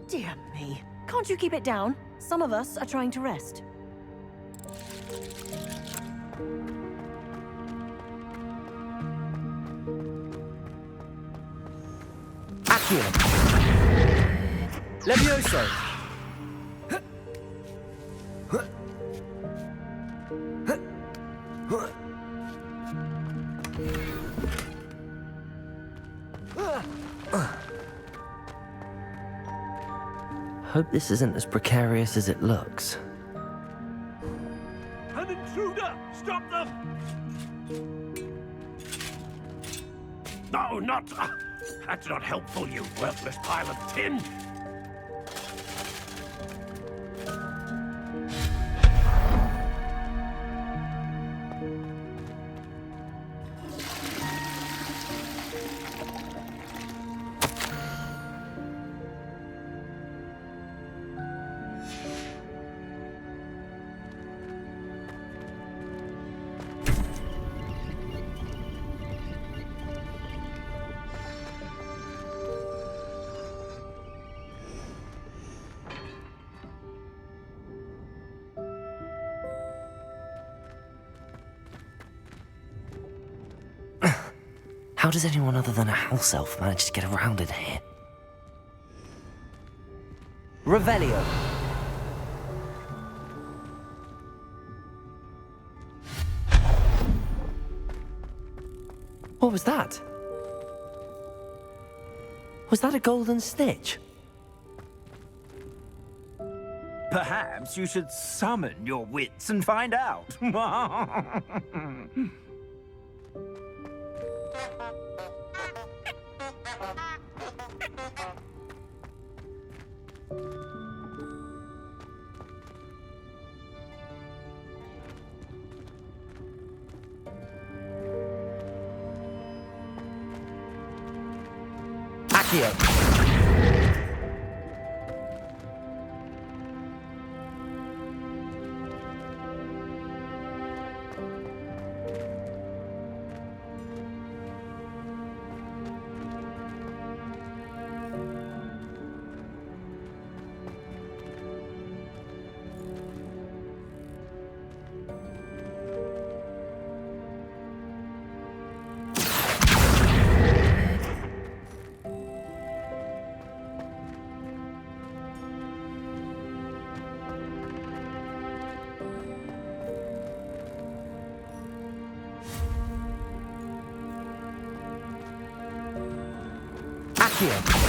Dear me. Can't you keep it down? Some of us are trying to rest. Accio. Levioso. Hope this isn't as precarious as it looks. An intruder! Stop them! No, not... that's not helpful, you worthless pile of tin! How does anyone other than a house elf manage to get around in here? Revelio. What was that? Was that a golden snitch? Perhaps you should summon your wits and find out. Accio.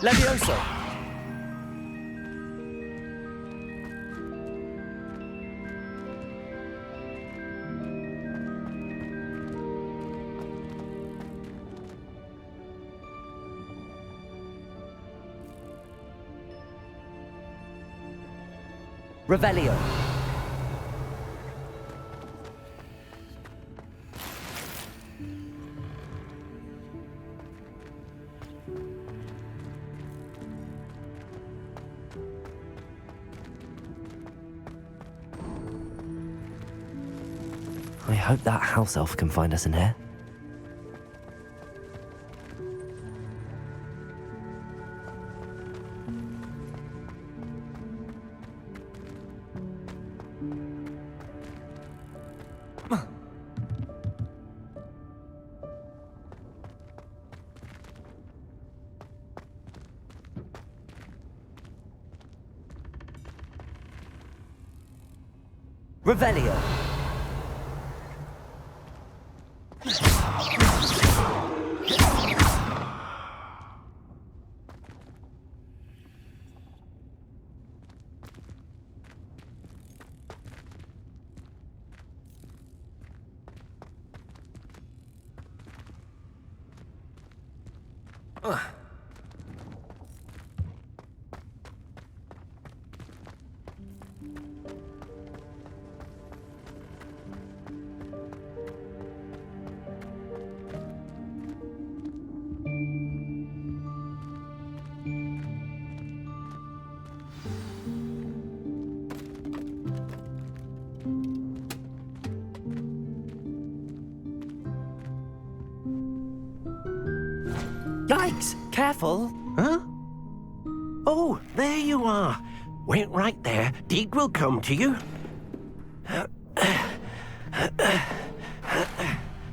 Levioso. Revelio. I hope that house elf can find us in here. Revelio. Yikes! Careful! Huh? Oh, there you are. Wait right there. Deke will come to you.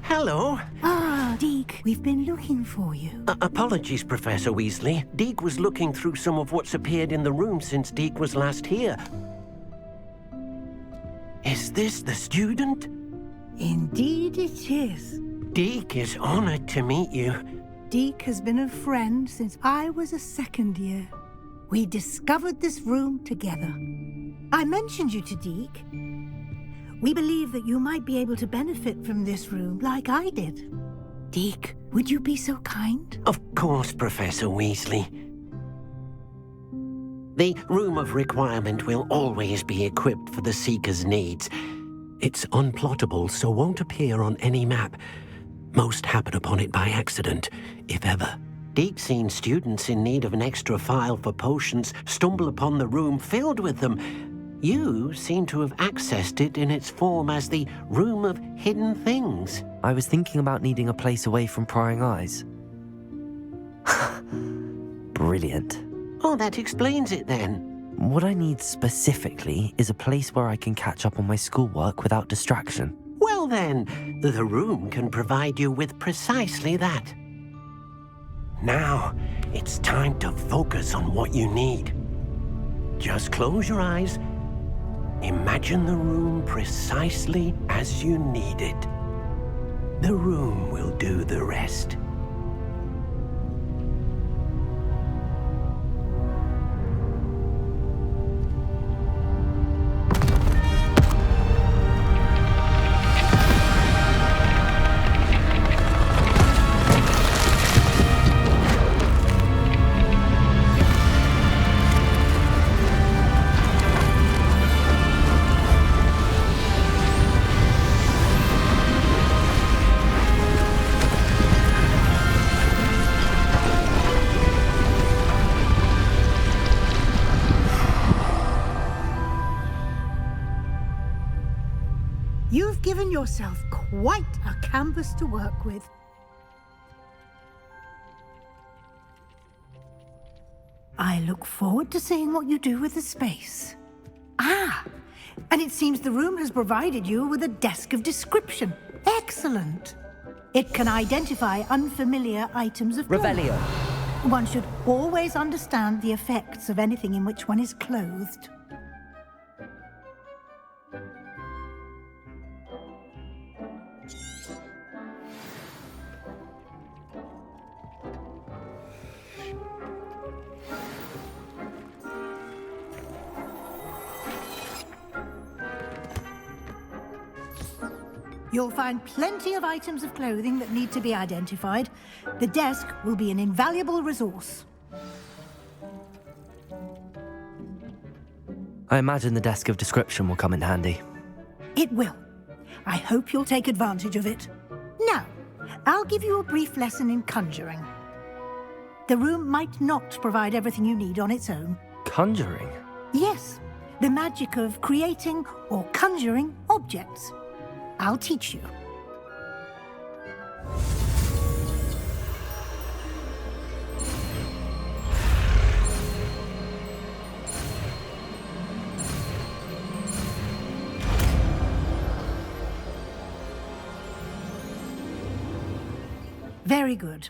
Hello. Ah, Deke, we've been looking for you. Apologies, Professor Weasley. Deke was looking through some of what's appeared in the room since Deke was last here. Is this the student? Indeed it is. Deke is honored to meet you. Deke has been a friend since I was a second year. We discovered this room together. I mentioned you to Deke. We believe that you might be able to benefit from this room like I did. Deke, would you be so kind? Of course, Professor Weasley. The Room of Requirement will always be equipped for the Seeker's needs. It's unplottable, so won't appear on any map. Most happen upon it by accident, if ever. Deke's seen students in need of an extra file for potions stumble upon the room filled with them. You seem to have accessed it in its form as the Room of Hidden Things. I was thinking about needing a place away from prying eyes. Brilliant. Oh, that explains it then. What I need specifically is a place where I can catch up on my schoolwork without distraction. Well then, the room can provide you with precisely that. Now, it's time to focus on what you need. Just close your eyes. Imagine the room precisely as you need it. The room will do the rest. You've given yourself quite a canvas to work with. I look forward to seeing what you do with the space. Ah, and it seems the room has provided you with a desk of description. Excellent. It can identify unfamiliar items of clothing. Revelio. One should always understand the effects of anything in which one is clothed. You'll find plenty of items of clothing that need to be identified. The desk will be an invaluable resource. I imagine the desk of description will come in handy. It will. I hope you'll take advantage of it. Now, I'll give you a brief lesson in conjuring. The room might not provide everything you need on its own. Conjuring? Yes, the magic of creating or conjuring objects. I'll teach you. Very good.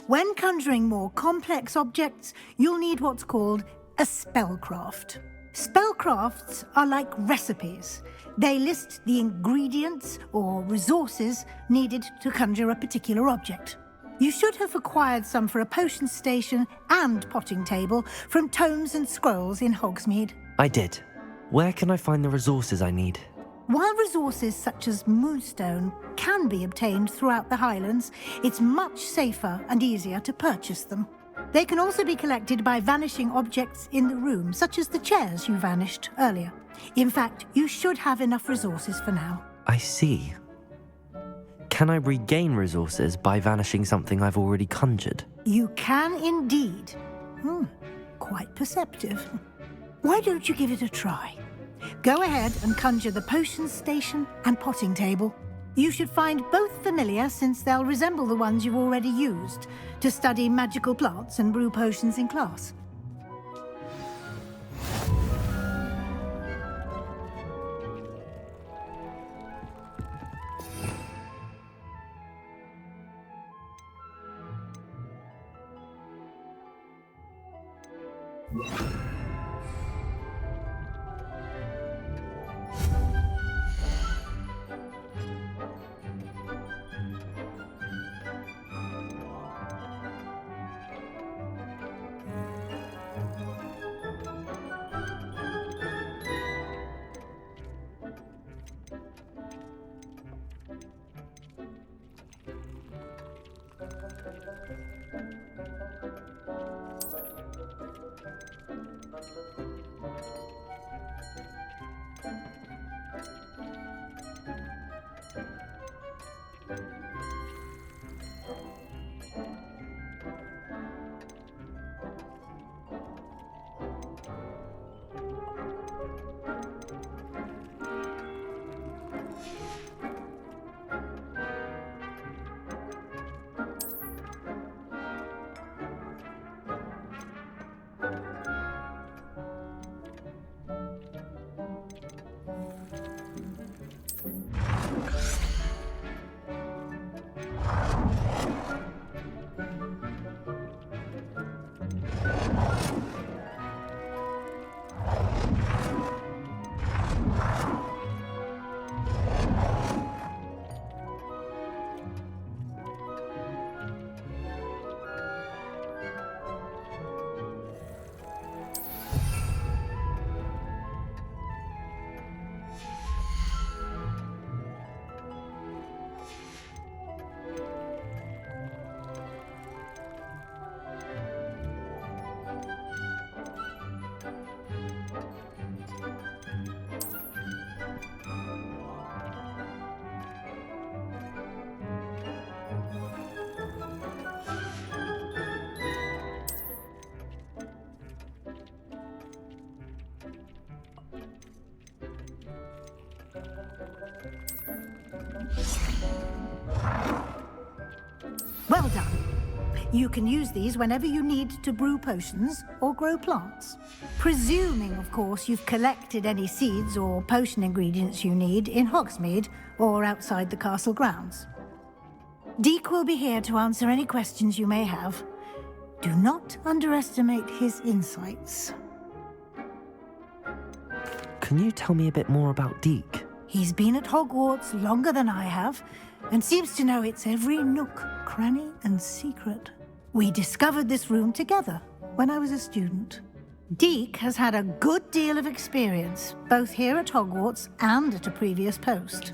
When conjuring more complex objects, you'll need what's called a spellcraft. Spellcrafts are like recipes. They list the ingredients or resources needed to conjure a particular object. You should have acquired some for a potion station and potting table from tomes and scrolls in Hogsmeade. I did. Where can I find the resources I need? While resources such as moonstone can be obtained throughout the Highlands, it's much safer and easier to purchase them. They can also be collected by vanishing objects in the room, such as the chairs you vanished earlier. In fact, you should have enough resources for now. I see. Can I regain resources by vanishing something I've already conjured? You can indeed. Quite perceptive. Why don't you give it a try? Go ahead and conjure the potion station and potting table. You should find both familiar since they'll resemble the ones you've already used to study magical plants and brew potions in class. Well done. You can use these whenever you need to brew potions or grow plants. Presuming, of course, you've collected any seeds or potion ingredients you need in Hogsmeade or outside the castle grounds. Deek will be here to answer any questions you may have. Do not underestimate his insights. Can you tell me a bit more about Deek? He's been at Hogwarts longer than I have, and seems to know its every nook, cranny, and secret. We discovered this room together when I was a student. Deek has had a good deal of experience, both here at Hogwarts and at a previous post.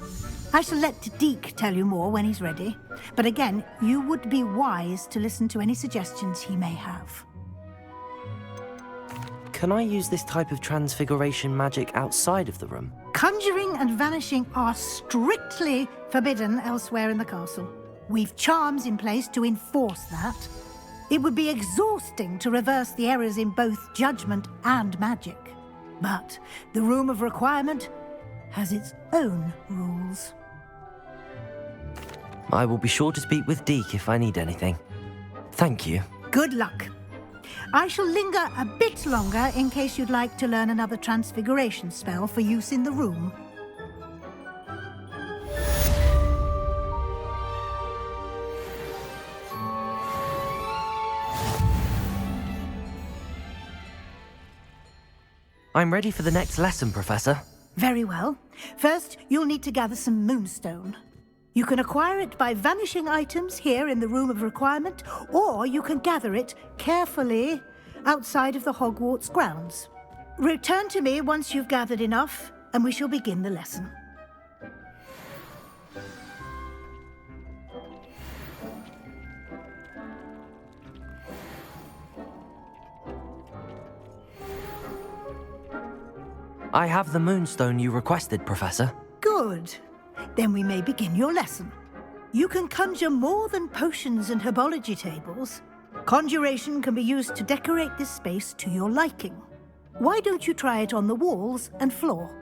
I shall let Deek tell you more when he's ready, but again, you would be wise to listen to any suggestions he may have. Can I use this type of transfiguration magic outside of the room? Conjuring and vanishing are strictly forbidden elsewhere in the castle. We've charms in place to enforce that. It would be exhausting to reverse the errors in both judgment and magic. But the Room of Requirement has its own rules. I will be sure to speak with Deek if I need anything. Thank you. Good luck. I shall linger a bit longer in case you'd like to learn another transfiguration spell for use in the room. I'm ready for the next lesson, Professor. Very well. First, you'll need to gather some moonstone. You can acquire it by vanishing items here in the Room of Requirement, or you can gather it carefully outside of the Hogwarts grounds. Return to me once you've gathered enough, and we shall begin the lesson. I have the moonstone you requested, Professor. Good. Then we may begin your lesson. You can conjure more than potions and herbology tables. Conjuration can be used to decorate this space to your liking. Why don't you try it on the walls and floor?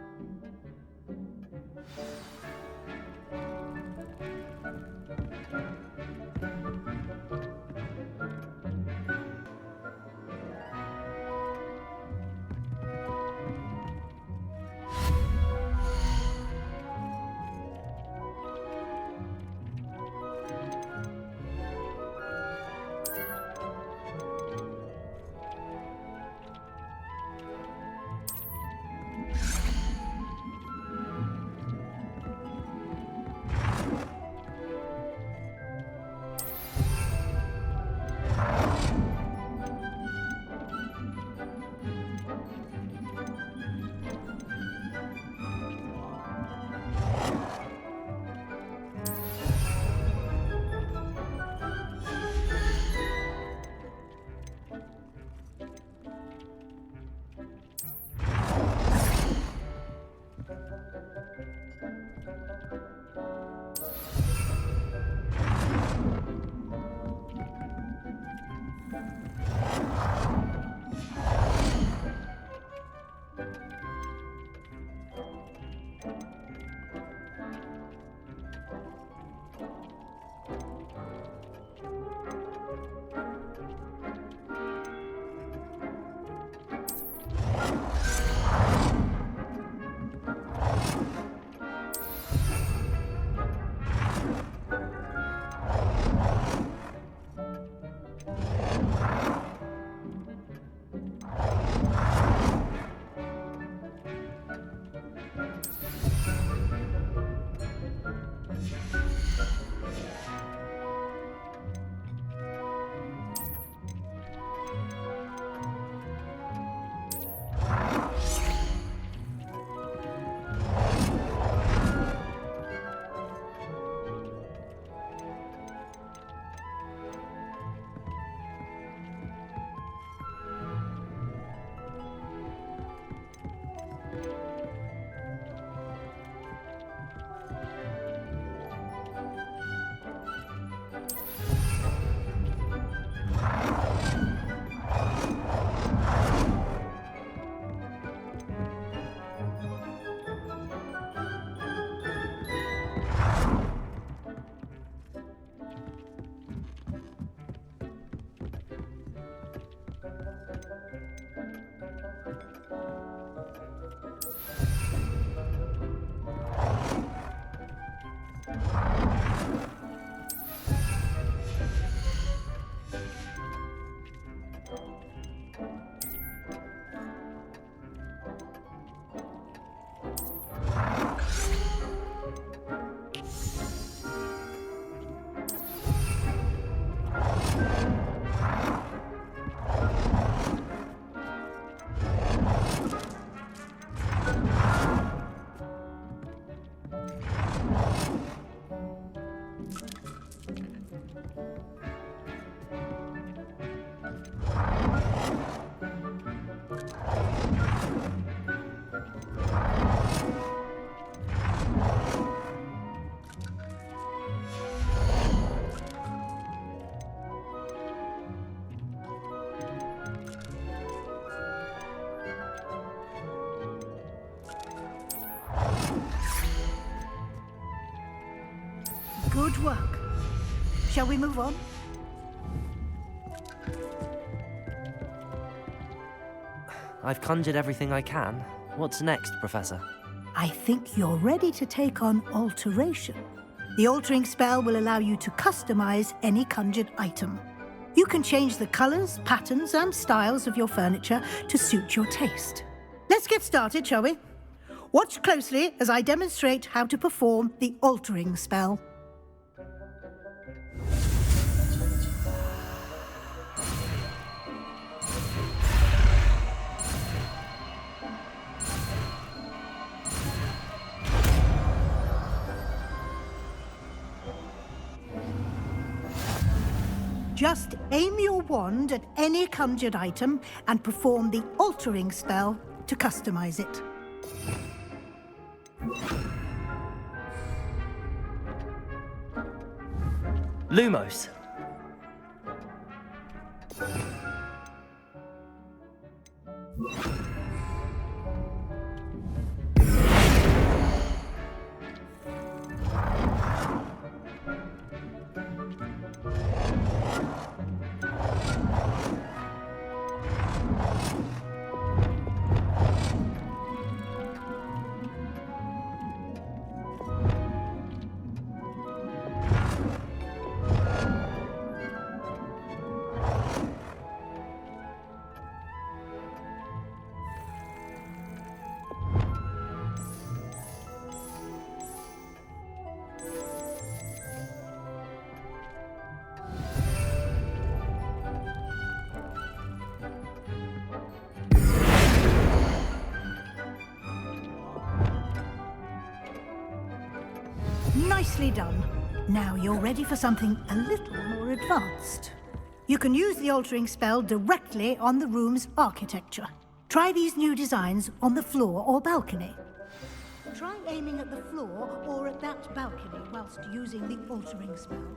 Good work. Shall we move on? I've conjured everything I can. What's next, Professor? I think you're ready to take on alteration. The altering spell will allow you to customize any conjured item. You can change the colors, patterns, and styles of your furniture to suit your taste. Let's get started, shall we? Watch closely as I demonstrate how to perform the altering spell. Just aim your wand at any conjured item and perform the altering spell to customize it. Lumos. Nicely done. Now you're ready for something a little more advanced. You can use the altering spell directly on the room's architecture. Try these new designs on the floor or balcony. Try aiming at the floor or at that balcony whilst using the altering spell.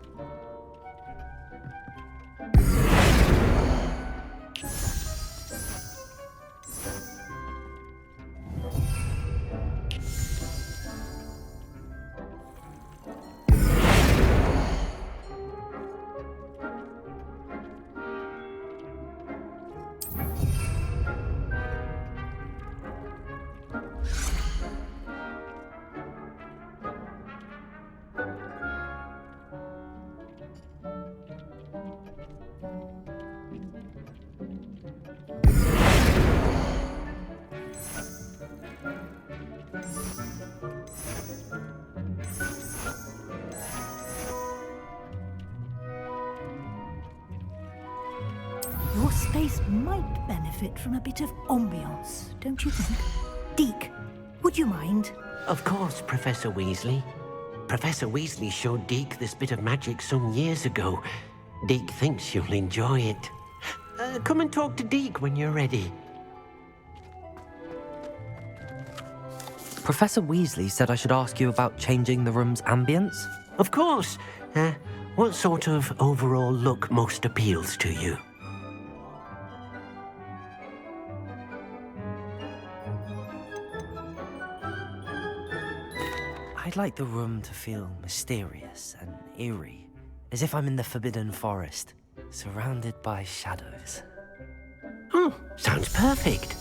Your space might benefit from a bit of ambiance, don't you think? Deke, would you mind? Of course, Professor Weasley. Professor Weasley showed Deke this bit of magic some years ago. Deke thinks you'll enjoy it. Come and talk to Deke when you're ready. Professor Weasley said I should ask you about changing the room's ambience? Of course. What sort of overall look most appeals to you? I'd like the room to feel mysterious and eerie, as if I'm in the Forbidden Forest, surrounded by shadows. Oh, sounds perfect.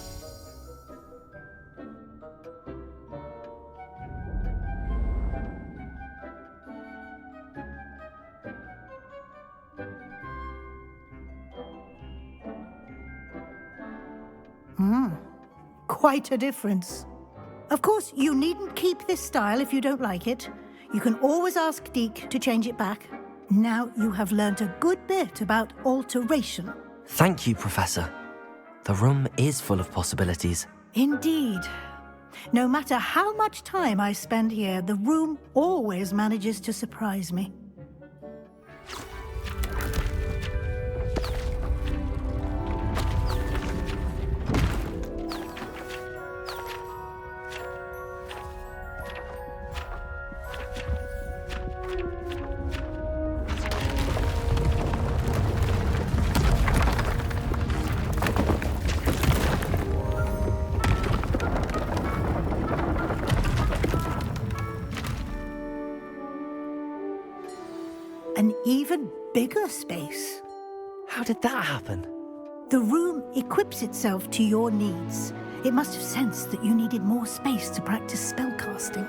Quite a difference. Of course, you needn't keep this style if you don't like it. You can always ask Deke to change it back. Now you have learnt a good bit about alteration. Thank you, Professor. The room is full of possibilities. Indeed. No matter how much time I spend here, the room always manages to surprise me. even bigger space. How did that happen? The room equips itself to your needs. It must have sensed that you needed more space to practice spellcasting.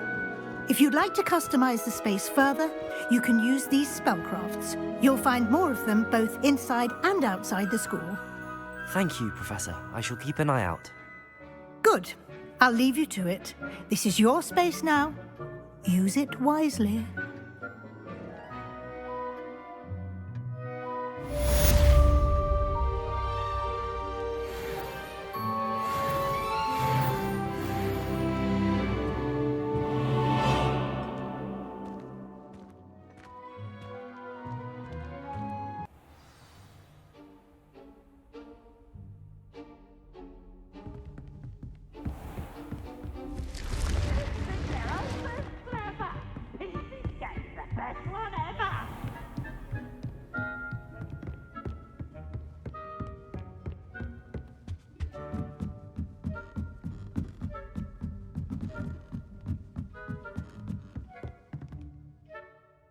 If you'd like to customize the space further, you can use these spellcrafts. You'll find more of them both inside and outside the school. Thank you, Professor. I shall keep an eye out. Good. I'll leave you to it. This is your space now. Use it wisely.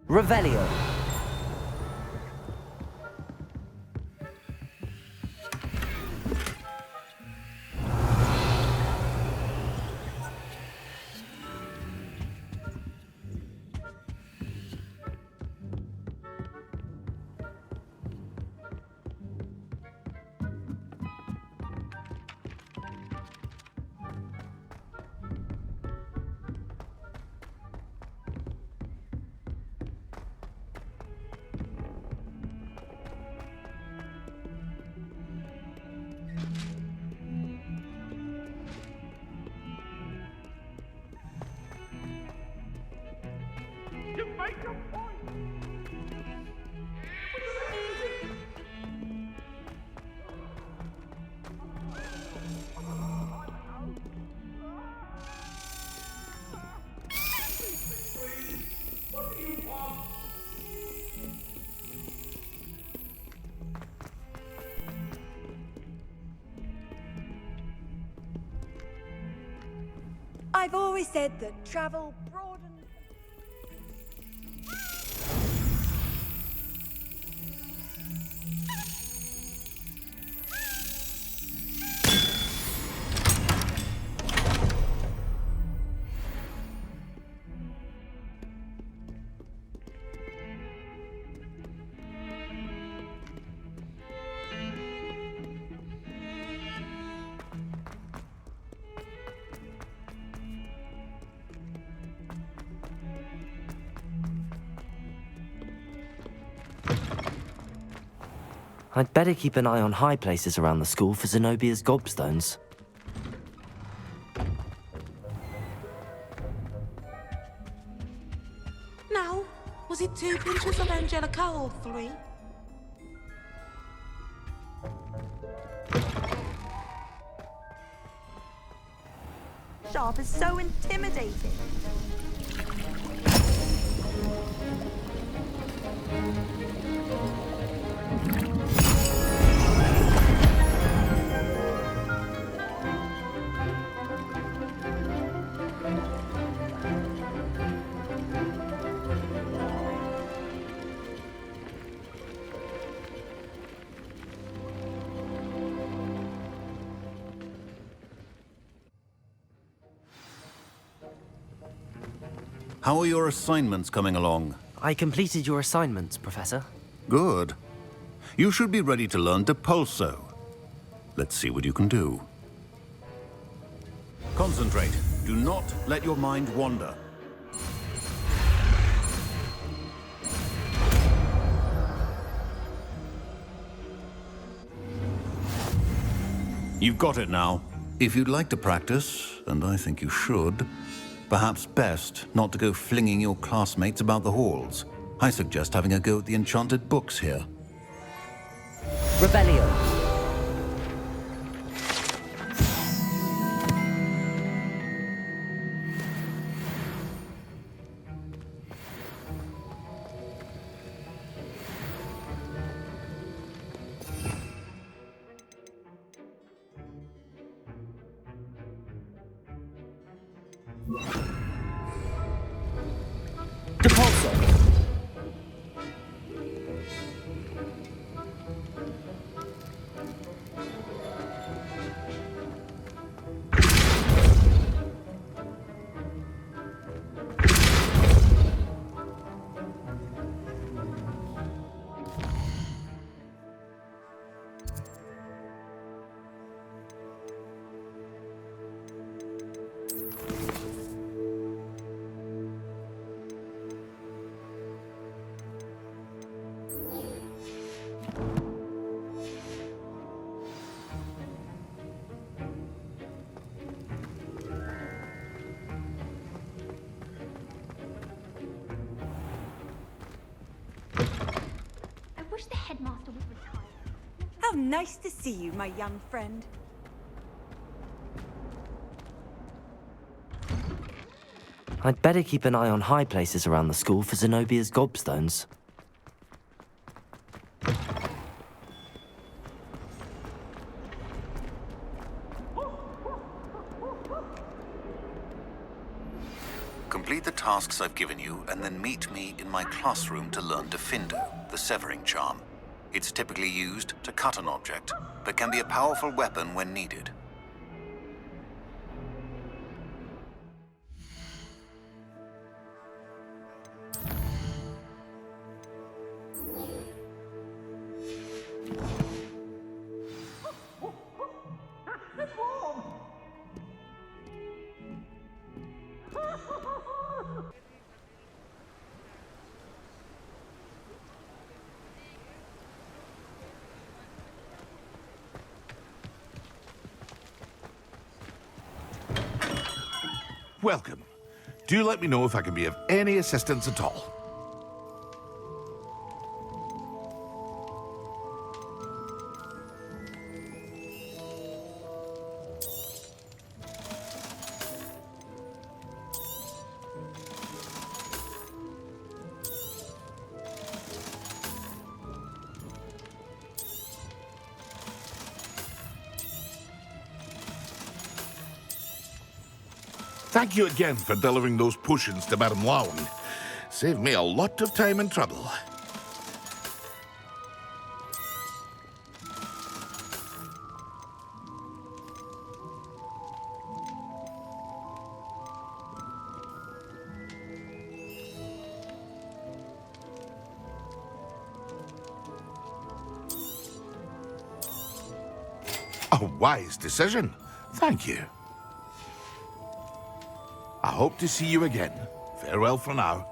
Revelio. I've always said that travel broadens. I'd better keep an eye on high places around the school for Zenobia's gobstones. Now, was it 2 pinches of Angelica or 3? Sharp is so intimidating. How are your assignments coming along? I completed your assignments, Professor. Good. You should be ready to learn Depulso. Let's see what you can do. Concentrate. Do not let your mind wander. You've got it now. If you'd like to practice, and I think you should, perhaps best not to go flinging your classmates about the halls. I suggest having a go at the enchanted books here. Revelio. Depulso. Nice to see you, my young friend. I'd better keep an eye on high places around the school for Zenobia's gobstones. Complete the tasks I've given you, and then meet me in my classroom to learn Defindo, the severing charm. It's typically used to cut an object, but can be a powerful weapon when needed. Welcome. Do let me know if I can be of any assistance at all. Thank you again for delivering those potions to Madame Lown. Saved me a lot of time and trouble. A wise decision. Thank you. I hope to see you again. Farewell for now.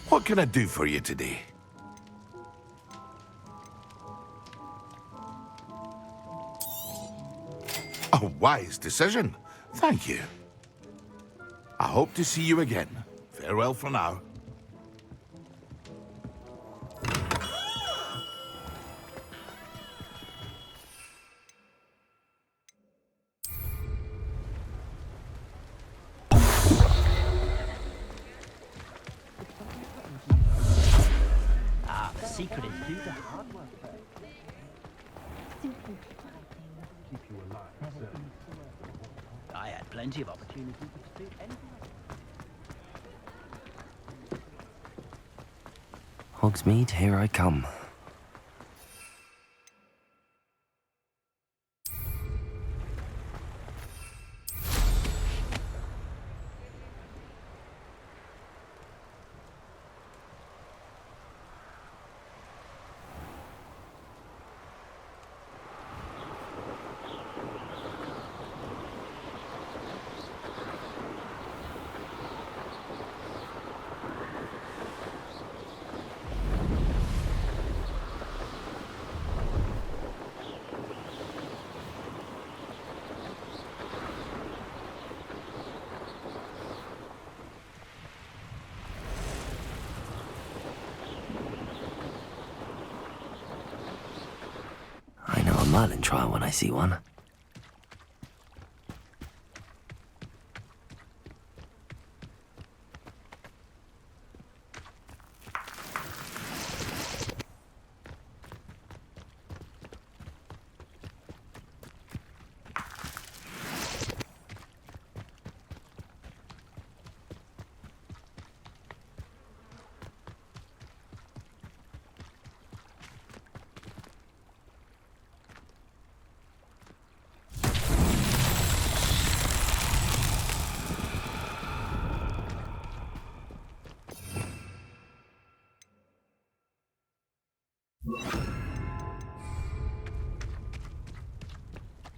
What can I do for you today? A wise decision. Thank you. I hope to see you again. Farewell for now. Secret is do the hard work. I had plenty of opportunities to do anything. Hogsmeade, here I come. I know a Merlin trial when I see one.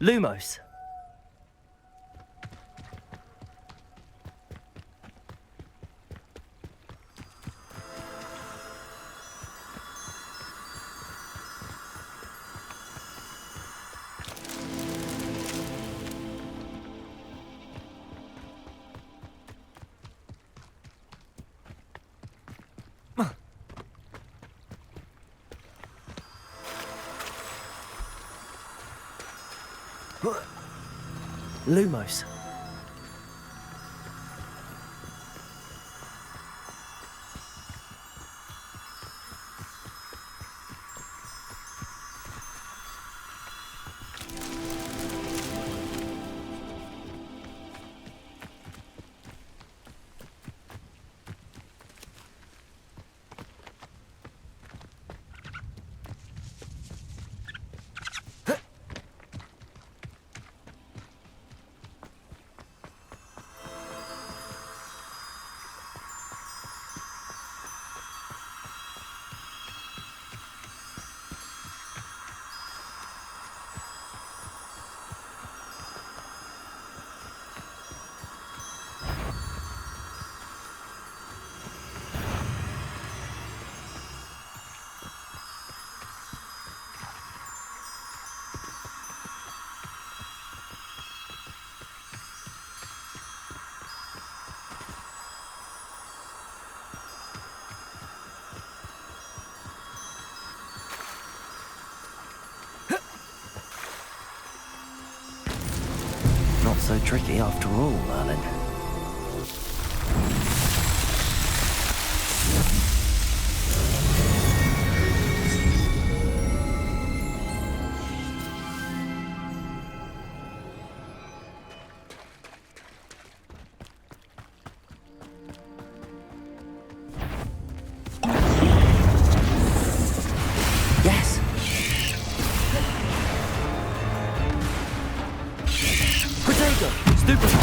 Lumos. Lumos. Not so tricky after all, Merlin. Yes! Protego! Stupefy!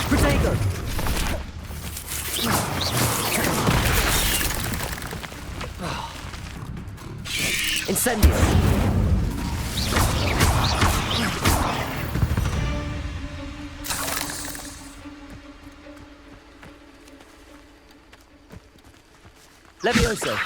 Protego! Incendio! Levioso!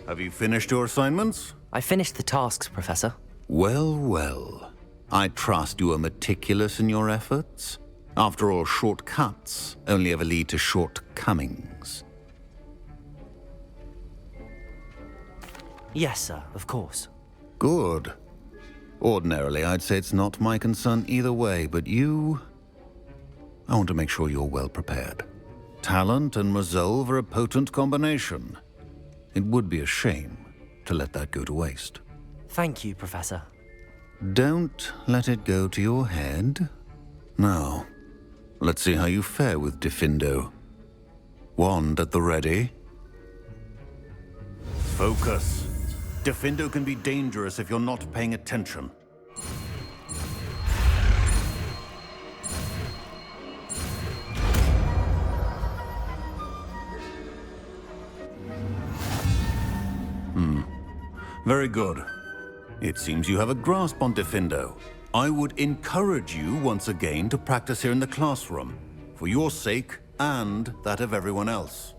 Have you finished your assignments? I finished the tasks, Professor. Well, well. I trust you are meticulous in your efforts. After all, shortcuts only ever lead to shortcomings. Yes, sir, of course. Good. Ordinarily, I'd say it's not my concern either way, but you... I want to make sure you're well prepared. Talent and resolve are a potent combination. It would be a shame to let that go to waste. Thank you, Professor. Don't let it go to your head. Now, let's see how you fare with Diffindo. Wand at the ready. Focus. Diffindo can be dangerous if you're not paying attention. Very good. It seems you have a grasp on Diffindo. I would encourage you once again to practice here in the classroom, for your sake and that of everyone else.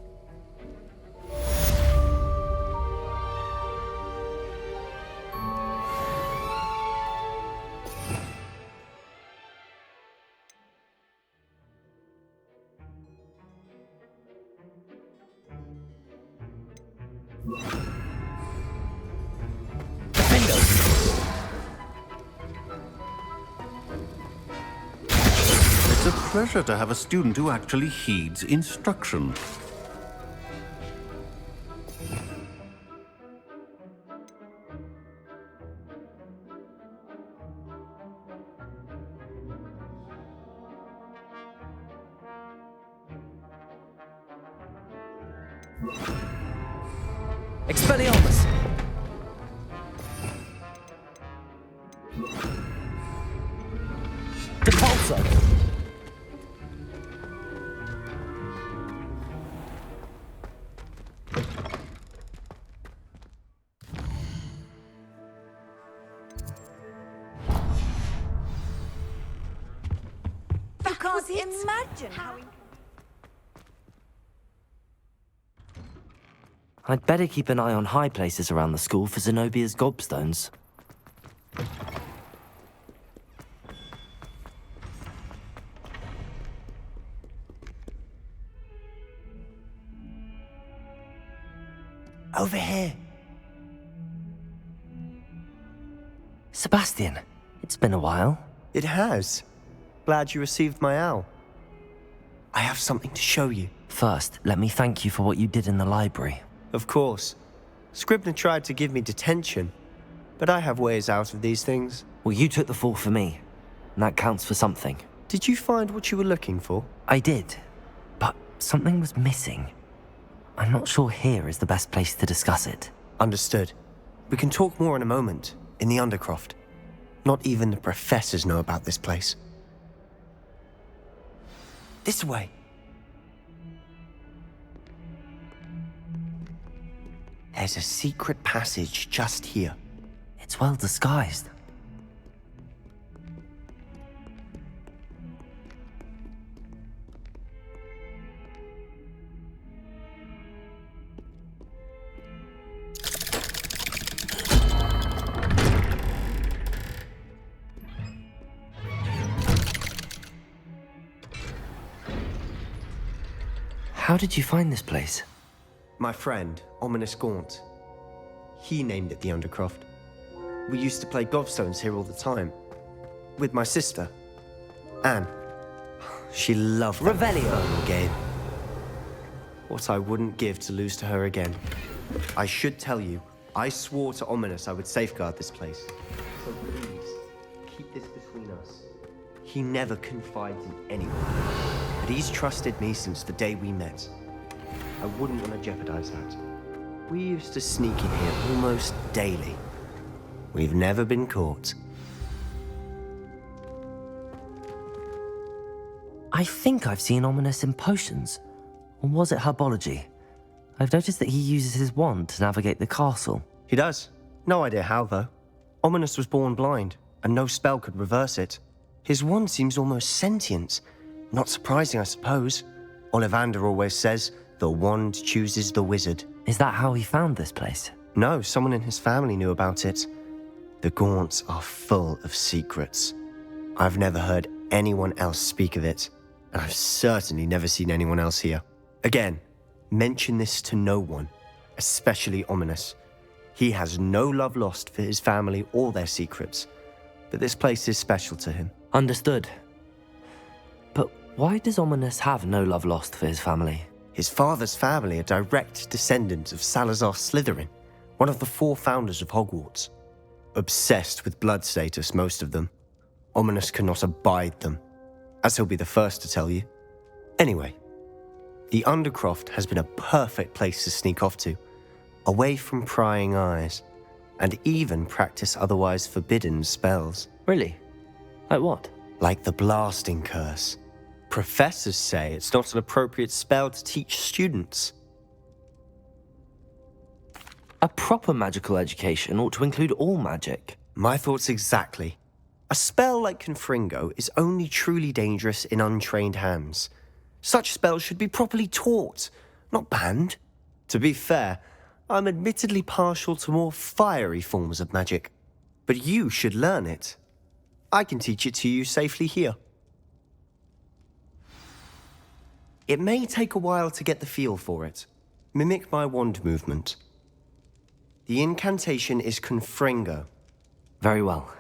It's a pleasure to have a student who actually heeds instruction. Expelliarmus! Depulso! I can't imagine how... I'd better keep an eye on high places around the school for Zenobia's gobstones. Over here. Sebastian, it's been a while. It has. Glad you received my owl. I have something to show you. First, let me thank you for what you did in the library. Of course. Scribner tried to give me detention, but I have ways out of these things. Well, you took the fall for me, and that counts for something. Did you find what you were looking for? I did, but something was missing. I'm not sure here is the best place to discuss it. Understood. We can talk more in a moment, in the Undercroft. Not even the professors know about this place. This way. There's a secret passage just here. It's well disguised. How did you find this place? My friend, Ominous Gaunt. He named it the Undercroft. We used to play gobstones here all the time. With my sister, Anne. She loved that Revelio game. What I wouldn't give to lose to her again. I should tell you, I swore to Ominous I would safeguard this place. So please, keep this between us. He never confides in anyone, but he's trusted me since the day we met. I wouldn't want to jeopardize that. We used to sneak in here almost daily. We've never been caught. I think I've seen Ominous in potions. Or was it herbology? I've noticed that he uses his wand to navigate the castle. He does. No idea how, though. Ominous was born blind, and no spell could reverse it. His wand seems almost sentient. Not surprising, I suppose. Ollivander always says, the wand chooses the wizard. Is that how he found this place? No, someone in his family knew about it. The Gaunts are full of secrets. I've never heard anyone else speak of it, and I've certainly never seen anyone else here. Again, mention this to no one, especially Ominous. He has no love lost for his family or their secrets, but this place is special to him. Understood. But why does Ominous have no love lost for his family? His father's family are direct descendants of Salazar Slytherin, one of the 4 founders of Hogwarts. Obsessed with blood status, most of them. Ominous cannot abide them, as he'll be the first to tell you. Anyway, the Undercroft has been a perfect place to sneak off to, away from prying eyes, and even practice otherwise forbidden spells. Really? Like what? Like the blasting curse. Professors say it's not an appropriate spell to teach students. A proper magical education ought to include all magic. My thoughts exactly. A spell like Confringo is only truly dangerous in untrained hands. Such spells should be properly taught, not banned. To be fair, I'm admittedly partial to more fiery forms of magic. But you should learn it. I can teach it to you safely here. It may take a while to get the feel for it. Mimic my wand movement. The incantation is Confringo. Very well.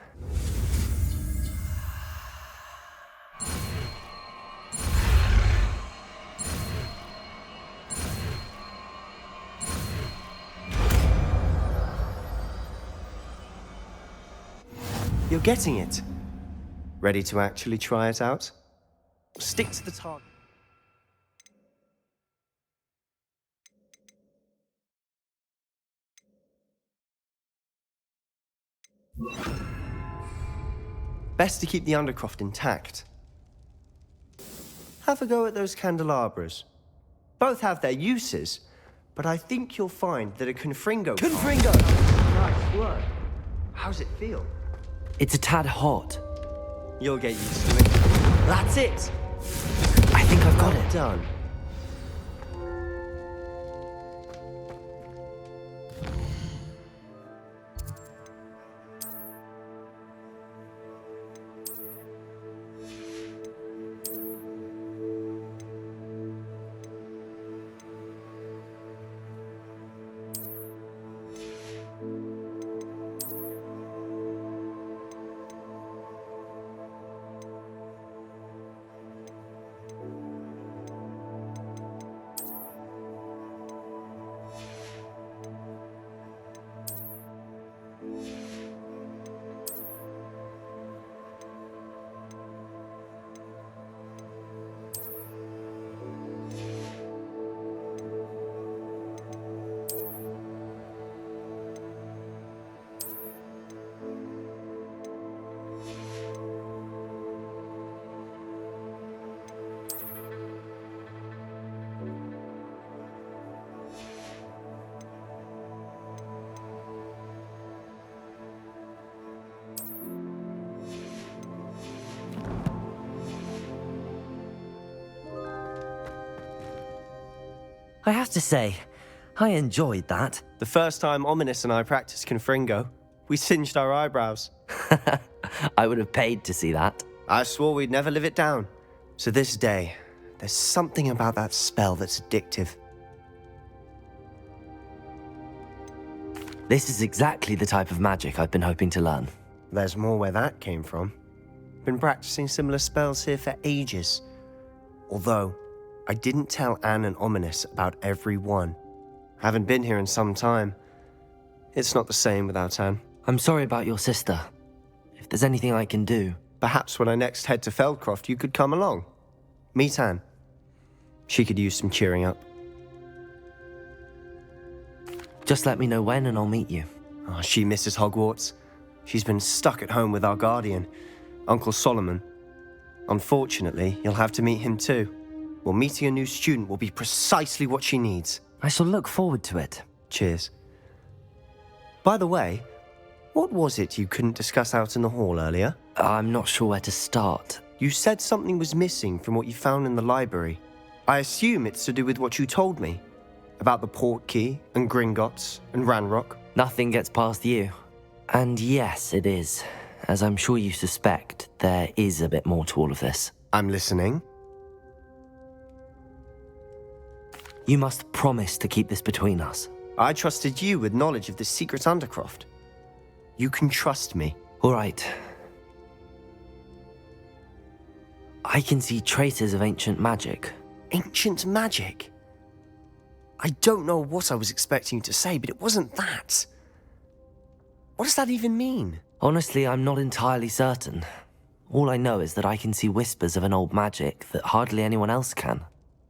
You're getting it. Ready to actually try it out? Stick to the target. Best to keep the Undercroft intact. Have a go at those candelabras. Both have their uses, but I think you'll find that a Confringo... Confringo! Nice work. How's it feel? It's a tad hot. You'll get used to it. That's it! I think I've got it. Done. I have to say, I enjoyed that. The first time Ominous and I practiced Confringo, we singed our eyebrows. I would have paid to see that. I swore we'd never live it down. To this day, there's something about that spell that's addictive. This is exactly the type of magic I've been hoping to learn. There's more where that came from. Been practicing similar spells here for ages. Although, I didn't tell Anne and Ominous about every one. Haven't been here in some time. It's not the same without Anne. I'm sorry about your sister. If there's anything I can do... Perhaps when I next head to Feldcroft, you could come along. Meet Anne. She could use some cheering up. Just let me know when and I'll meet you. Oh, she misses Hogwarts. She's been stuck at home with our guardian, Uncle Solomon. Unfortunately, you'll have to meet him too. Well, meeting a new student will be precisely what she needs. I shall look forward to it. Cheers. By the way, what was it you couldn't discuss out in the hall earlier? I'm not sure where to start. You said something was missing from what you found in the library. I assume it's to do with what you told me. About the Portkey, and Gringotts, and Ranrock. Nothing gets past you. And yes, it is. As I'm sure you suspect, there is a bit more to all of this. I'm listening. You must promise to keep this between us. I trusted you with knowledge of the secret Undercroft. You can trust me. All right. I can see traces of ancient magic. Ancient magic? I don't know what I was expecting you to say, but it wasn't that. What does that even mean? Honestly, I'm not entirely certain. All I know is that I can see whispers of an old magic that hardly anyone else can.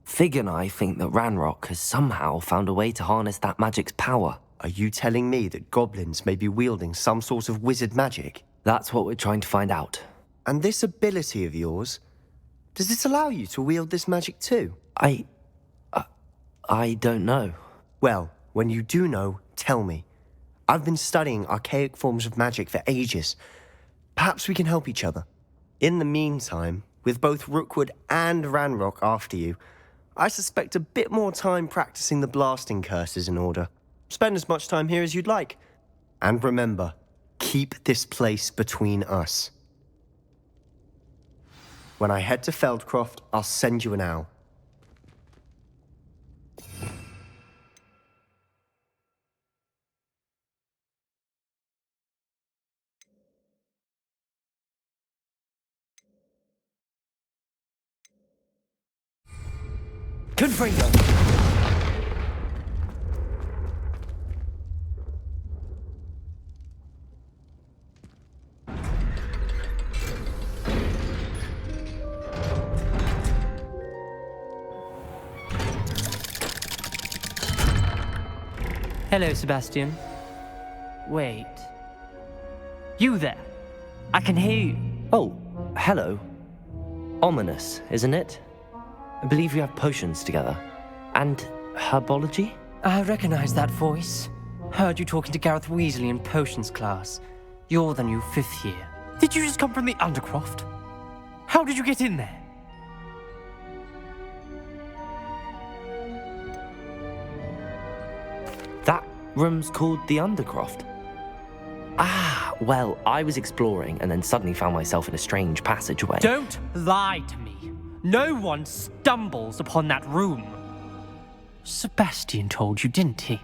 Fig and I think that Ranrock has somehow found a way to harness that magic's power. Are you telling me that goblins may be wielding some sort of wizard magic? That's what we're trying to find out. And this ability of yours, does it allow you to wield this magic too? I don't know. Well, when you do know, tell me. I've been studying archaic forms of magic for ages. Perhaps we can help each other. In the meantime, with both Rookwood and Ranrock after you, I suspect a bit more time practicing the blasting curse is in order. Spend as much time here as you'd like. And remember, keep this place between us. When I head to Feldcroft, I'll send you an owl. Confringo! Hello, Sebastian. Wait. You there? I can hear you. Oh, hello. Ominous, isn't it? I believe we have potions together. And herbology? I recognize that voice. Heard you talking to Gareth Weasley in potions class. You're the new 5th year. Did you just come from the Undercroft? How did you get in there? That room's called the Undercroft. Ah, well, I was exploring and then suddenly found myself in a strange passageway. Don't lie to me. No one stumbles upon that room. Sebastian told you, didn't he?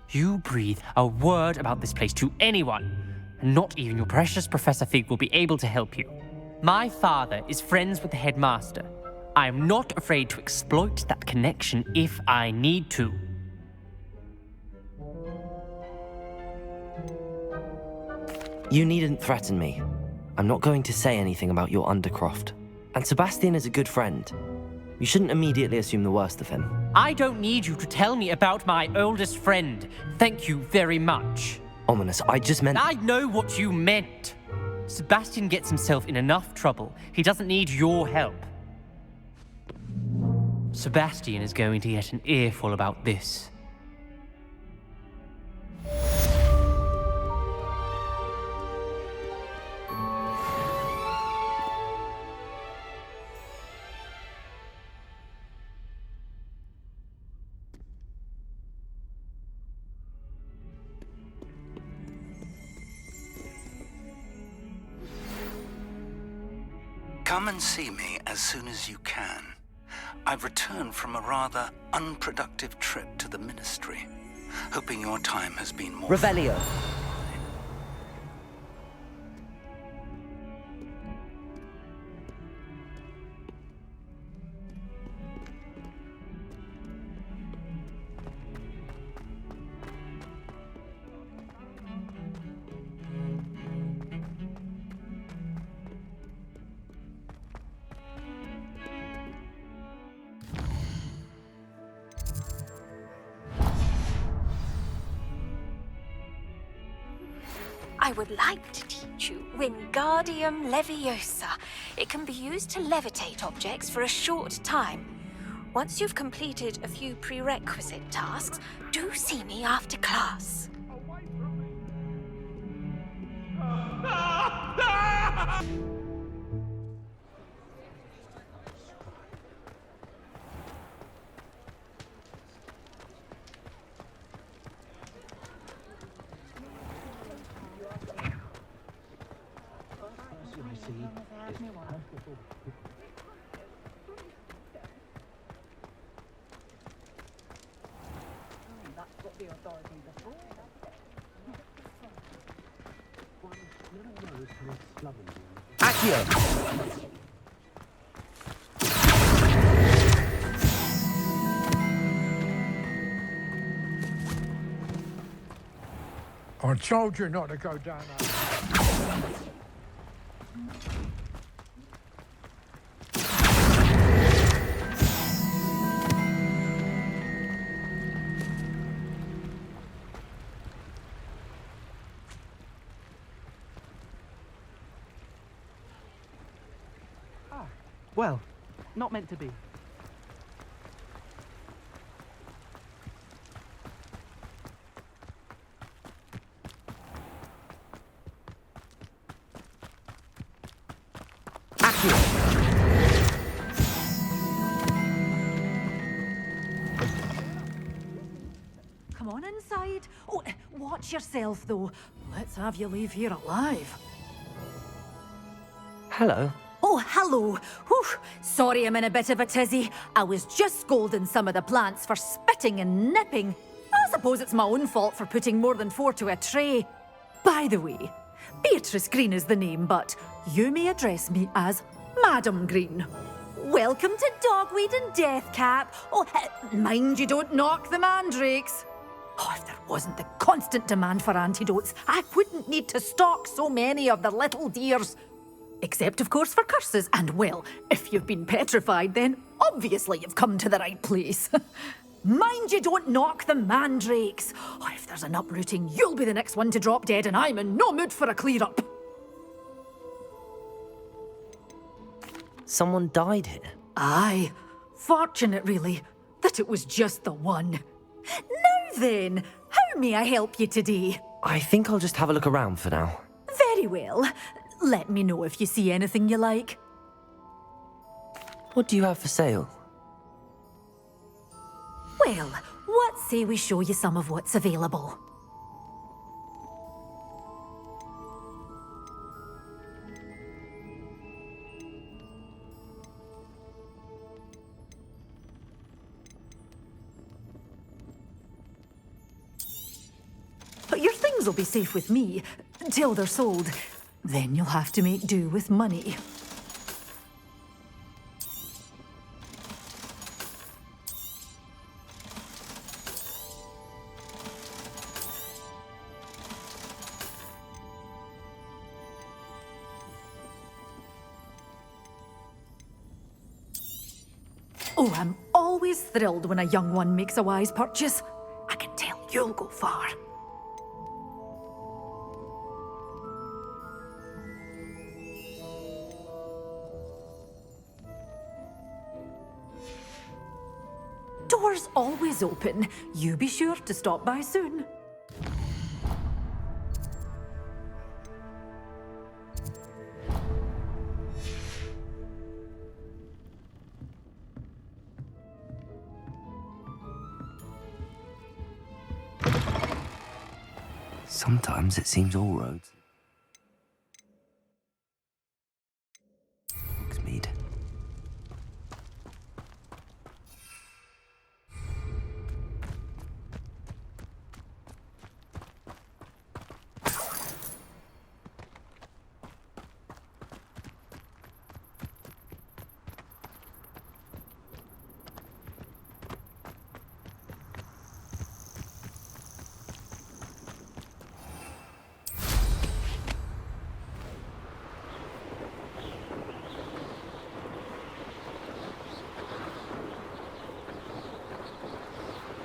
You breathe a word about this place to anyone, and not even your precious Professor Fig will be able to help you. My father is friends with the headmaster. I am not afraid to exploit that connection if I need to. You needn't threaten me. I'm not going to say anything about your Undercroft. And Sebastian is a good friend. You shouldn't immediately assume the worst of him. I don't need you to tell me about my oldest friend. Thank you very much. Ominous, I just meant... I know what you meant. Sebastian gets himself in enough trouble. He doesn't need your help. Sebastian is going to get an earful about this. Come and see me as soon as you can. I've returned from a rather unproductive trip to the Ministry, hoping your time has been more... Revelio. I would like to teach you Wingardium Leviosa. It can be used to levitate objects for a short time. Once you've completed a few prerequisite tasks, do see me after class. I told you not to go down there. Well, not meant to be. come on inside. Oh, watch yourself, though. Let's have you leave here alive. Hello. Oh, hello. Whew. Sorry I'm in a bit of a tizzy. I was just scolding some of the plants for spitting and nipping. I suppose it's my own fault for putting more than 4 to a tray. By the way, Beatrice Green is the name, but you may address me as Madam Green. Welcome to Dogweed and Deathcap. Oh, mind you don't knock the mandrakes. Oh, if there wasn't the constant demand for antidotes, I wouldn't need to stock so many of the little dears. Except, of course, for curses. And, well, if you've been petrified, then obviously you've come to the right place. Mind you don't knock the mandrakes. Oh, if there's an uprooting, you'll be the next one to drop dead, and I'm in no mood for a clear-up. Someone died here? Aye. Fortunate, really, that it was just the one. Now then, how may I help you today? I think I'll just have a look around for now. Very well. Let me know if you see anything you like. What do you have for sale? Well, what say we show you some of what's available? But your things will be safe with me, till they're sold. Then you'll have to make do with money. Oh, I'm always thrilled when a young one makes a wise purchase. I can tell you'll go far. Doors always open. You be sure to stop by soon. Sometimes it seems all roads. Hogsmeade.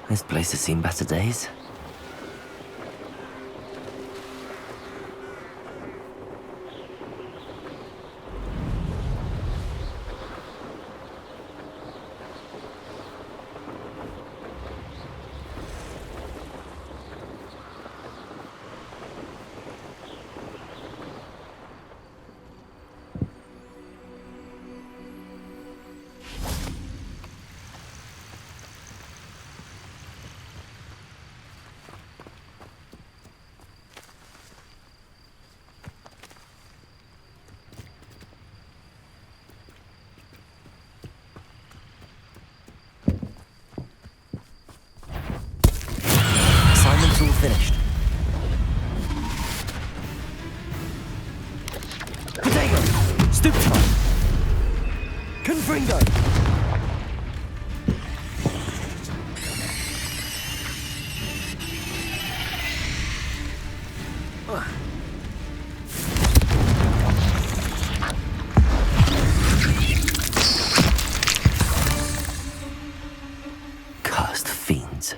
This place has seen better days. All finished. Potato! Stupefy! Confringo! Cursed fiends.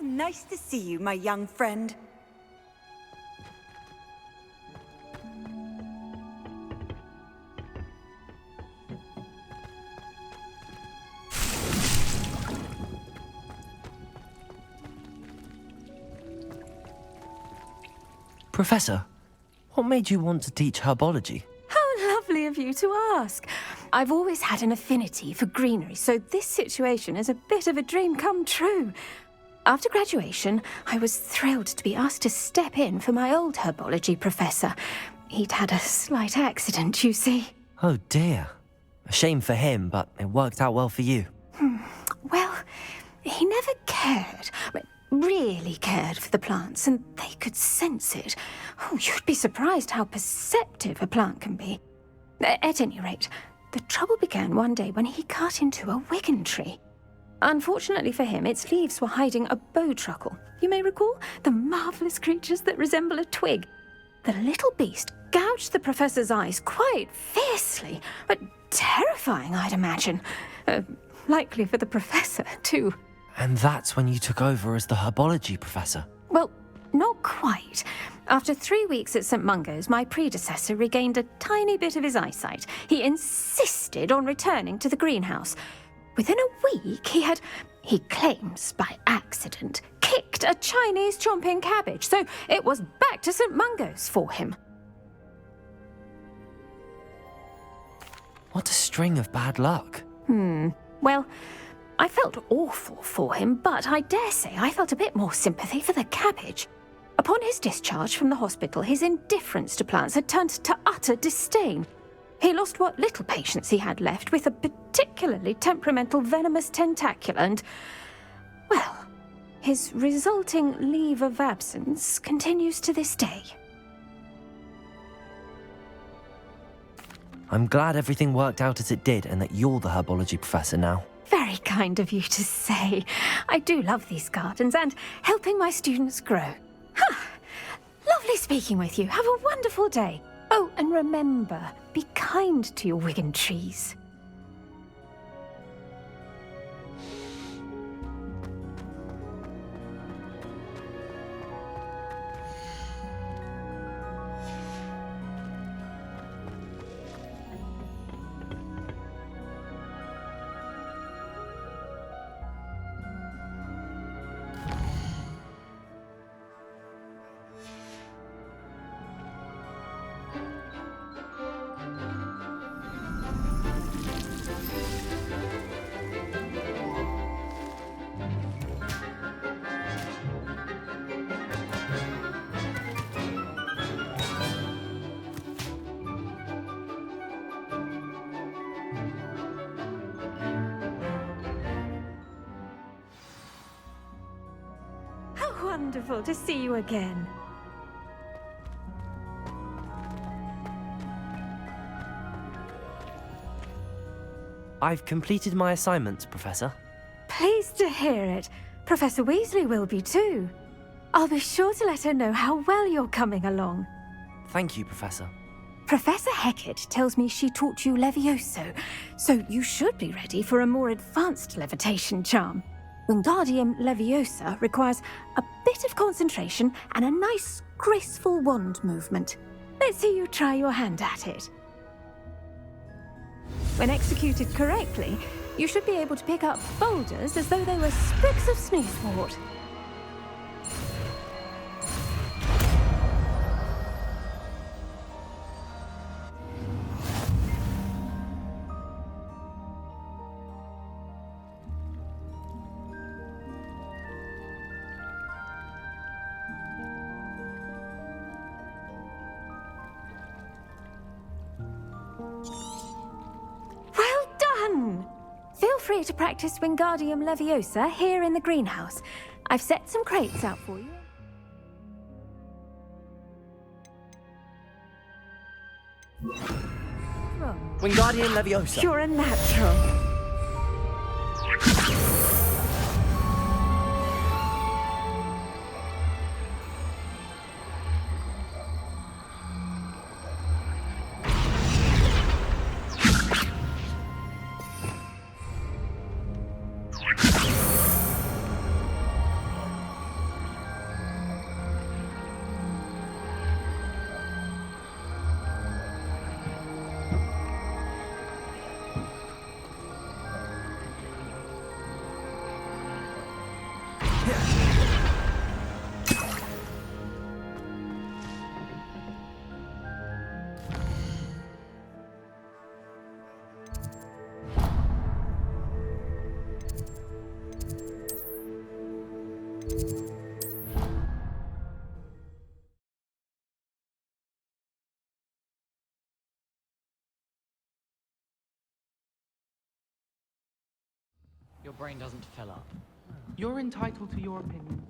nice to see you, my young friend. Professor, what made you want to teach herbology? How lovely of you to ask. I've always had an affinity for greenery, so this situation is a bit of a dream come true. After graduation, I was thrilled to be asked to step in for my old herbology professor. He'd had a slight accident, you see. Oh dear. A shame for him, but it worked out well for you. Well, he never cared, really cared for the plants, and they could sense it. Oh, you'd be surprised how perceptive a plant can be. At any rate, the trouble began one day when he cut into a wigan tree. Unfortunately for him, its leaves were hiding a bowtruckle. You may recall the marvellous creatures that resemble a twig. The little beast gouged the professor's eyes quite fiercely, but terrifying, I'd imagine. Likely for the professor, too. And that's when you took over as the herbology professor? Well, not quite. After 3 weeks at St. Mungo's, my predecessor regained a tiny bit of his eyesight. He insisted on returning to the greenhouse. Within a week, he claims by accident, kicked a Chinese chomping cabbage, so it was back to St. Mungo's for him. What a string of bad luck. Well, I felt awful for him, but I dare say I felt a bit more sympathy for the cabbage. Upon his discharge from the hospital, his indifference to plants had turned to utter disdain. He lost what little patience he had left with a particularly temperamental venomous tentacula and, well, his resulting leave of absence continues to this day. I'm glad everything worked out as it did and that you're the herbology professor now. Very kind of you to say. I do love these gardens and helping my students grow. Lovely speaking with you. Have a wonderful day. Oh, and remember, be kind to your wigan trees. Wonderful to see you again. I've completed my assignments, Professor. Pleased to hear it. Professor Weasley will be too. I'll be sure to let her know how well you're coming along. Thank you, Professor. Professor Hecat tells me she taught you Levioso, so you should be ready for a more advanced levitation charm. Wingardium Leviosa requires a bit of concentration and a nice, graceful wand movement. Let's see you try your hand at it. When executed correctly, you should be able to pick up boulders as though they were sprigs of sneezewort. Feel free to practice Wingardium Leviosa here in the greenhouse. I've set some crates out for you. Wingardium Leviosa. You're a natural. your brain doesn't fill up. You're entitled to your opinion.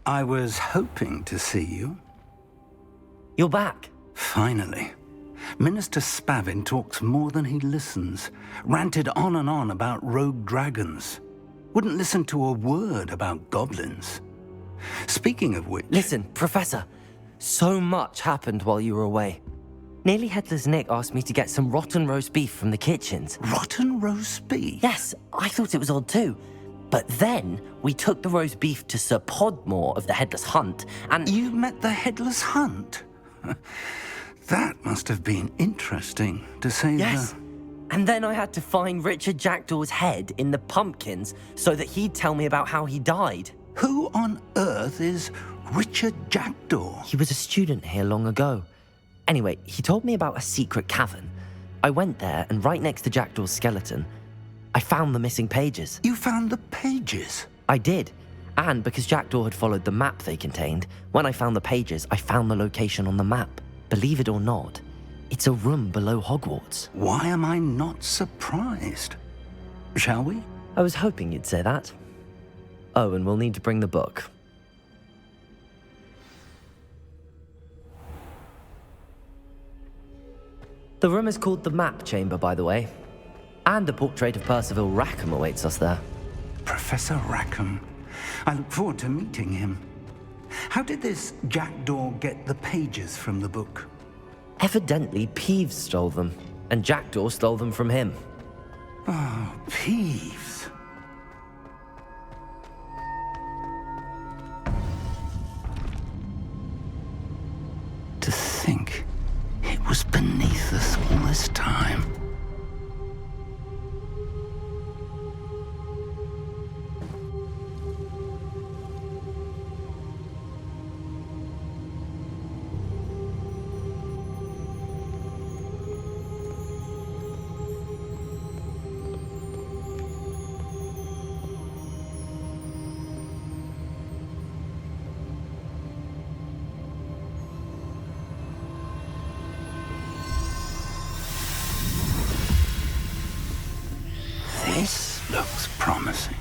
I was hoping to see you. You're back. Finally. Minister Spavin talks more than he listens. Ranted on and on about rogue dragons. Wouldn't listen to a word about goblins. Speaking of which... Listen, Professor. So much happened while you were away. Nearly Headless Nick asked me to get some rotten roast beef from the kitchens. Rotten roast beef? Yes, I thought it was odd too. But then we took the roast beef to Sir Podmore of the Headless Hunt, and... You met the Headless Hunt? That must have been interesting, to say Yes. And then I had to find Richard Jackdaw's head in the pumpkins so that he'd tell me about how he died. Who on earth is Richard Jackdaw? He was a student here long ago. Anyway, he told me about a secret cavern. I went there, and right next to Jackdaw's skeleton, I found the missing pages. You found the pages? I did. And because Jackdaw had followed the map they contained, when I found the pages, I found the location on the map. Believe it or not, it's a room below Hogwarts. Why am I not surprised? Shall we? I was hoping you'd say that. Oh, and we'll need to bring the book. The room is called the Map Chamber, by the way. And a portrait of Percival Rackham awaits us there. Professor Rackham. I look forward to meeting him. How did this Jackdaw get the pages from the book? Evidently, Peeves stole them, and Jackdaw stole them from him. Oh, Peeves. To think it was beneath us all this time. This looks promising.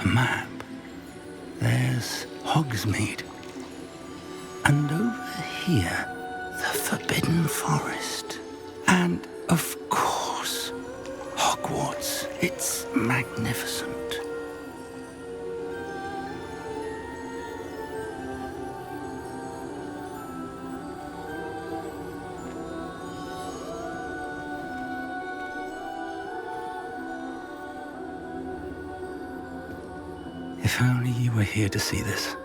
Map. There's Hogsmeade. And over here, the Forbidden Forest. And, of course, Hogwarts. It's magnificent. If only you were here to see this.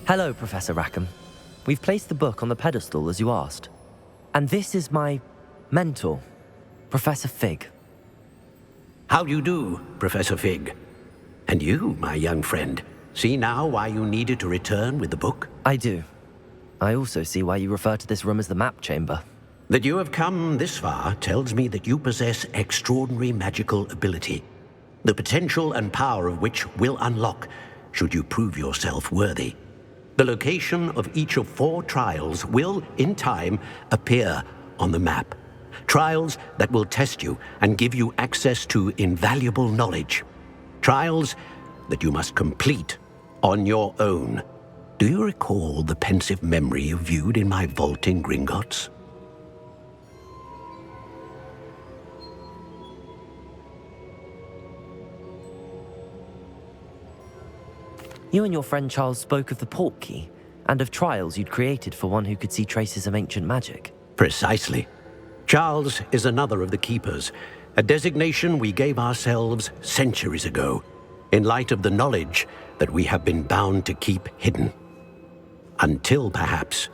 Hello, Professor Rackham. We've placed the book on the pedestal as you asked. And this is my mentor, Professor Fig. How do you do, Professor Fig? And you, my young friend, see now why you needed to return with the book? I do. I also see why you refer to this room as the Map Chamber. That you have come this far tells me that you possess extraordinary magical ability, the potential and power of which will unlock should you prove yourself worthy. The location of each of 4 trials will, in time, appear on the map. Trials that will test you and give you access to invaluable knowledge. Trials that you must complete on your own. Do you recall the pensive memory you viewed in my vault in Gringotts? You and your friend Charles spoke of the port key, and of trials you'd created for one who could see traces of ancient magic. Precisely. Charles is another of the Keepers, a designation we gave ourselves centuries ago, in light of the knowledge that we have been bound to keep hidden. Until, perhaps,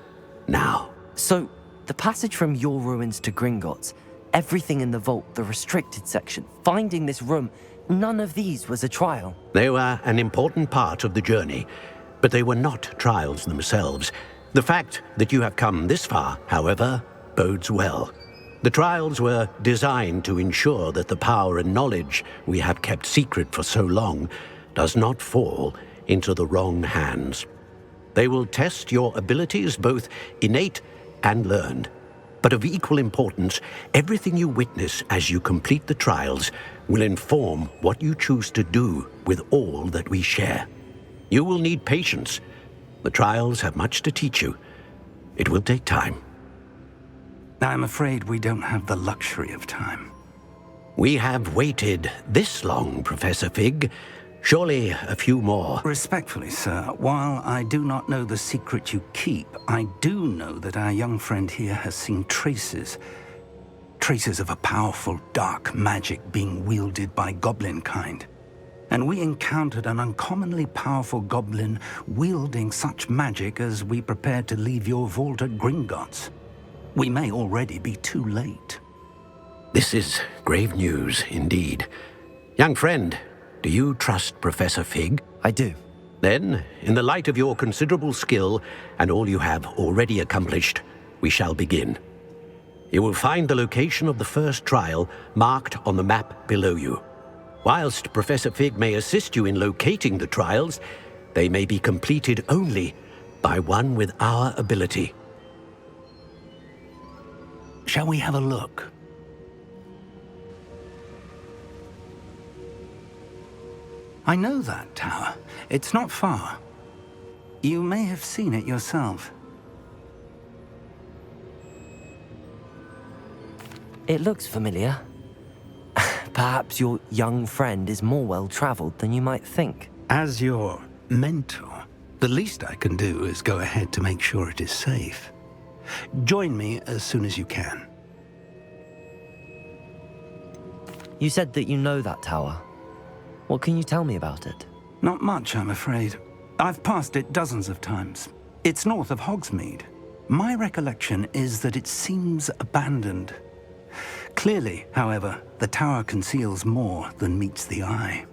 now. So, the passage from your ruins to Gringotts, everything in the vault, the restricted section, finding this room, none of these was a trial. They were an important part of the journey, but they were not trials themselves. The fact that you have come this far, however, bodes well. The trials were designed to ensure that the power and knowledge we have kept secret for so long does not fall into the wrong hands. They will test your abilities, both innate and learned. But of equal importance, everything you witness as you complete the trials will inform what you choose to do with all that we share. You will need patience. The trials have much to teach you. It will take time. I'm afraid we don't have the luxury of time. We have waited this long, Professor Fig. Surely a few more. Respectfully, sir, while I do not know the secret you keep, I do know that our young friend here has seen traces of a powerful dark magic being wielded by goblin kind. And we encountered an uncommonly powerful goblin wielding such magic as we prepared to leave your vault at Gringotts. We may already be too late. This is grave news indeed. Young friend, do you trust Professor Fig? I do. Then, in the light of your considerable skill and all you have already accomplished, we shall begin. You will find the location of the first trial marked on the map below you. Whilst Professor Fig may assist you in locating the trials, they may be completed only by one with our ability. Shall we have a look? I know that tower. It's not far. You may have seen it yourself. It looks familiar. Perhaps your young friend is more well-traveled than you might think. As your mentor, the least I can do is go ahead to make sure it is safe. Join me as soon as you can. You said that you know that tower. What can you tell me about it? Not much, I'm afraid. I've passed it dozens of times. It's north of Hogsmeade. My recollection is that it seems abandoned. Clearly, however, the tower conceals more than meets the eye.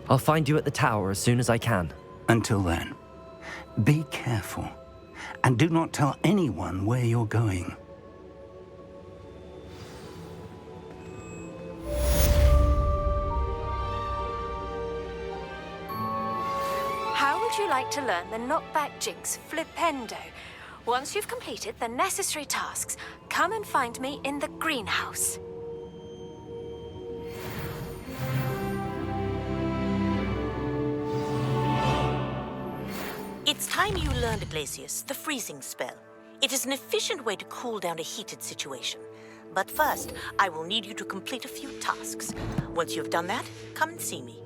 I'll find you at the tower as soon as I can. Until then, be careful, and do not tell anyone where you're going. How would you like to learn the knockback jinx flipendo? Once you've completed the necessary tasks, come and find me in the greenhouse. It's time you learned, Glacius, the freezing spell. It is an efficient way to cool down a heated situation. But first, I will need you to complete a few tasks. Once you've done that, come and see me.